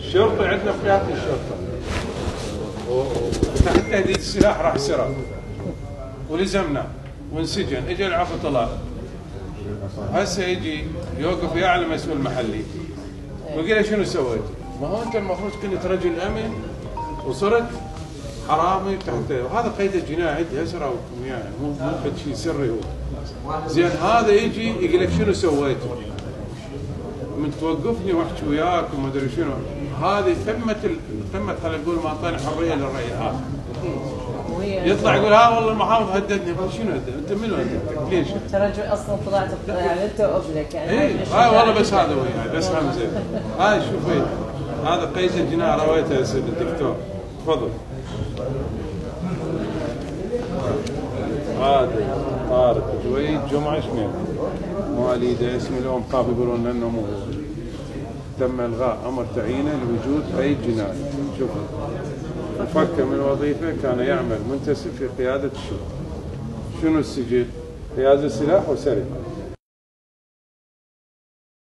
الشرطي عندنا قيادة الشرطة وتحت تهديد السلاح راح سرق ولزمنا وانسجن. اجى العفو طلع، هسه يجي يوقف يعلى مسؤول محلي ويقول له شنو سويت؟ ما هو انت المفروض كنت رجل امن وصرت حرامي تحت، وهذا قيد الجناية عندي اسرى يعني مو شيء سري هو. زين هذا يجي يقول لك شنو سويت؟ من توقفني واحكي وياك وما ادري شنو، هذه قمه خلينا نقول ما اعطاني حريه للراي العام. يطلع يقول ها والله المحافظ هددني، شنو هدد؟ انت منو هددك؟ ليش؟ انت رجل اصلا طلعت يعني انت وابنك يعني. اي هاي والله بس هذا وياي بس همزه. هاي شوفي هذا قيس الجناح رويته يا سيدي الدكتور. تفضل. هذا طارق جويد جمعه شميل مواليده اسم اليوم قاب يقولون انه مو تم الغاء امر تعيينه لوجود قيد جنائي. شوف فك من الوظيفه كان يعمل منتسب في قياده الشرطه. شنو السجل؟ قياده سلاح وسرقه.